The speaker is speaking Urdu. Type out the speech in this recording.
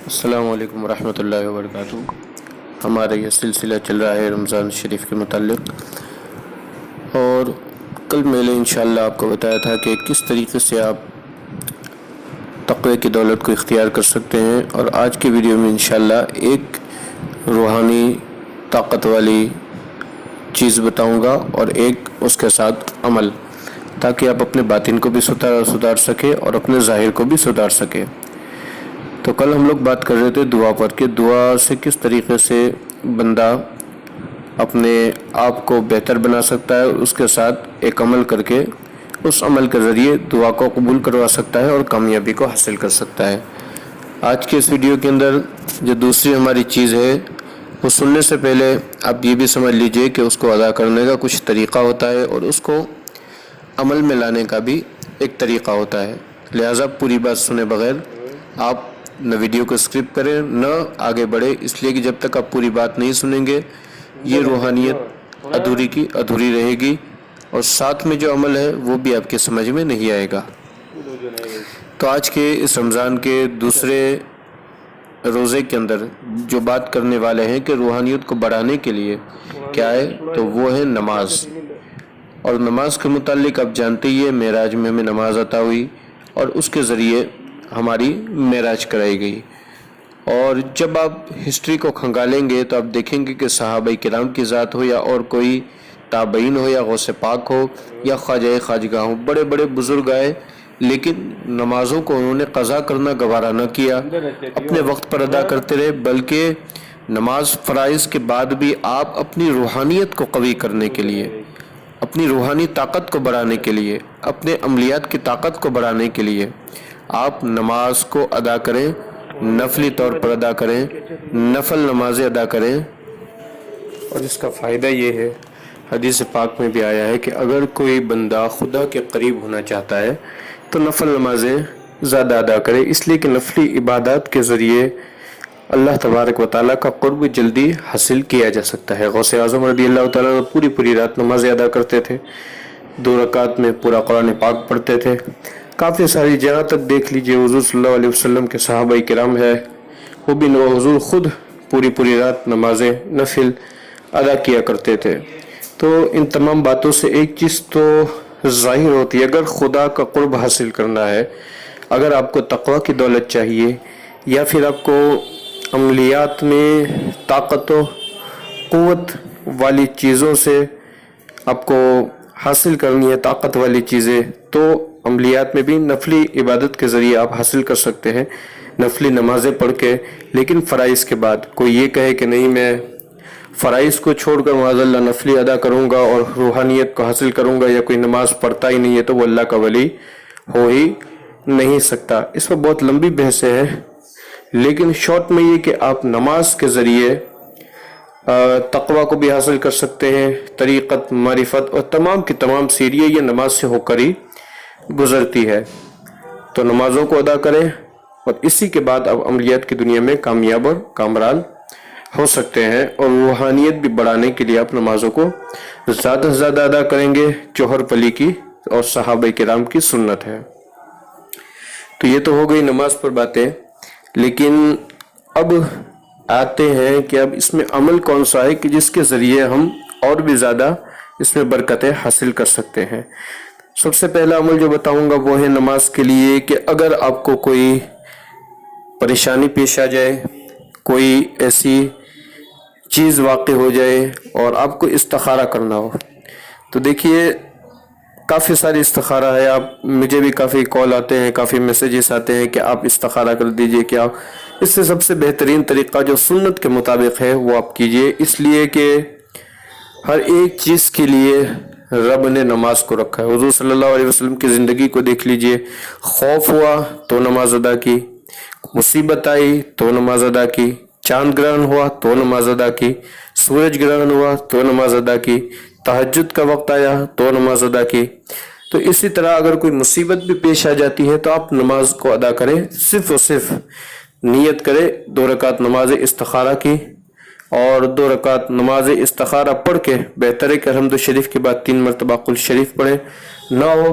السلام علیکم ورحمۃ اللہ وبرکاتہ۔ ہمارا یہ سلسلہ چل رہا ہے رمضان شریف کے متعلق، اور کل میں نے انشاءاللہ آپ کو بتایا تھا کہ کس طریقے سے آپ تقوی کی دولت کو اختیار کر سکتے ہیں، اور آج کی ویڈیو میں انشاءاللہ ایک روحانی طاقت والی چیز بتاؤں گا اور ایک اس کے ساتھ عمل، تاکہ آپ اپنے باطن کو بھی سدھار سکے اور اپنے ظاہر کو بھی سدھار سکے۔ تو کل ہم لوگ بات کر رہے تھے دعا پر، کہ دعا سے کس طریقے سے بندہ اپنے آپ کو بہتر بنا سکتا ہے، اس کے ساتھ ایک عمل کر کے اس عمل کے ذریعے دعا کو قبول کروا سکتا ہے اور کامیابی کو حاصل کر سکتا ہے۔ آج کے اس ویڈیو کے اندر جو دوسری ہماری چیز ہے، وہ سننے سے پہلے آپ یہ بھی سمجھ لیجئے کہ اس کو ادا کرنے کا کچھ طریقہ ہوتا ہے اور اس کو عمل میں لانے کا بھی ایک طریقہ ہوتا ہے۔ لہٰذا پوری بات سنے بغیر آپ نہ ویڈیو کو اسکرپ کریں نہ آگے بڑھے، اس لیے کہ جب تک آپ پوری بات نہیں سنیں گے یہ روحانیت ادھوری کی ادھوری رہے گی، اور ساتھ میں جو عمل ہے وہ بھی آپ کے سمجھ میں نہیں آئے گا۔ تو آج کے اس رمضان کے دوسرے روزے کے اندر جو بات کرنے والے ہیں کہ روحانیت کو بڑھانے کے لیے کیا ہے، تو وہ ہے نماز۔ اور نماز کے متعلق آپ جانتے ہی ہیں، معراج میں ہمیں نماز عطا ہوئی اور اس کے ذریعے ہماری معراج کرائی گئی۔ اور جب آپ ہسٹری کو کھنگالیں گے تو آپ دیکھیں گے کہ صحابہ کرام کی ذات ہو یا اور کوئی تابعین ہو یا غوث پاک ہو یا خواجہ خواجگاہ ہو، بڑے بڑے بزرگ آئے، لیکن نمازوں کو انہوں نے قضا کرنا گوارا نہ کیا، اپنے وقت پر ادا کرتے رہے، بلکہ نماز فرائض کے بعد بھی آپ اپنی روحانیت کو قوی کرنے کے لیے، اپنی روحانی طاقت کو بڑھانے کے لیے، اپنے عملیات کی طاقت کو بڑھانے کے لیے آپ نماز کو ادا کریں، نفلی طور پر ادا کریں، نفل نمازیں ادا کریں۔ اور اس کا فائدہ یہ ہے، حدیث پاک میں بھی آیا ہے کہ اگر کوئی بندہ خدا کے قریب ہونا چاہتا ہے تو نفل نمازیں زیادہ ادا کرے، اس لیے کہ نفلی عبادات کے ذریعے اللہ تبارک و تعالیٰ کا قرب جلدی حاصل کیا جا سکتا ہے۔ غوث اعظم رضی اللہ تعالیٰ پوری رات نمازیں ادا کرتے تھے، 2 رکعت میں پورا قرآن پاک پڑھتے تھے۔ کافی ساری جگہ تک دیکھ لیجئے حضور صلی اللہ علیہ وسلم کے صحابہ کرام ہے، وہ بھی حضور خود پوری رات نمازیں نفل ادا کیا کرتے تھے۔ تو ان تمام باتوں سے ایک چیز تو ظاہر ہوتی ہے، اگر خدا کا قرب حاصل کرنا ہے، اگر آپ کو تقوی کی دولت چاہیے، یا پھر آپ کو عملیات میں طاقت و قوت والی چیزوں سے آپ کو حاصل کرنی ہے، طاقت والی چیزیں، تو عملیات میں بھی نفلی عبادت کے ذریعے آپ حاصل کر سکتے ہیں، نفلی نمازیں پڑھ کے۔ لیکن فرائض کے بعد کوئی یہ کہے کہ نہیں، میں فرائض کو چھوڑ کر معاذ اللہ نفلی ادا کروں گا اور روحانیت کو حاصل کروں گا، یا کوئی نماز پڑھتا ہی نہیں ہے تو وہ اللہ کا ولی ہو ہی نہیں سکتا۔ اس میں بہت لمبی بحثیں ہیں، لیکن شارٹ میں یہ کہ آپ نماز کے ذریعے تقوی کو بھی حاصل کر سکتے ہیں، طریقت، معرفت، اور تمام کی تمام سیڑھیاں یہ نماز سے ہو کر ہی گزرتی ہے۔ تو نمازوں کو ادا کریں، اور اسی کے بعد اب عملیات کی دنیا میں کامیاب اور کامران ہو سکتے ہیں، اور روحانیت بھی بڑھانے کے لیے آپ نمازوں کو زیادہ سے زیادہ ادا کریں گے، چوہر پلی کی اور صحابہ کرام کی سنت ہے۔ تو یہ تو ہو گئی نماز پر باتیں، لیکن اب آتے ہیں کہ اب اس میں عمل کون سا ہے کہ جس کے ذریعے ہم اور بھی زیادہ اس میں برکتیں حاصل کر سکتے ہیں۔ سب سے پہلا عمل جو بتاؤں گا وہ ہے نماز کے لیے کہ اگر آپ کو کوئی پریشانی پیش آ جائے، کوئی ایسی چیز واقع ہو جائے اور آپ کو استخارہ کرنا ہو، تو دیکھیے کافی ساری استخارہ ہے، مجھے بھی کافی کال آتے ہیں، کافی میسیجز آتے ہیں کہ آپ استخارہ کر دیجئے، کیا اس سے سب سے بہترین طریقہ جو سنت کے مطابق ہے وہ آپ کیجئے، اس لیے کہ ہر ایک چیز کے لیے رب نے نماز کو رکھا ہے۔ حضور صلی اللہ علیہ وسلم کی زندگی کو دیکھ لیجئے، خوف ہوا تو نماز ادا کی، مصیبت آئی تو نماز ادا کی، چاند گرہن ہوا تو نماز ادا کی، سورج گرہن ہوا تو نماز ادا کی، تہجد کا وقت آیا تو نماز ادا کی۔ تو اسی طرح اگر کوئی مصیبت بھی پیش آ جاتی ہے تو آپ نماز کو ادا کریں، صرف اور صرف نیت کریں 2 رکعت نماز استخارہ کی، اور 2 رکعت نماز استخارہ پڑھ کے بہتر ہے کہ الحمد شریف کے بعد 3 مرتبہ قل شریف پڑھیں، نہ ہو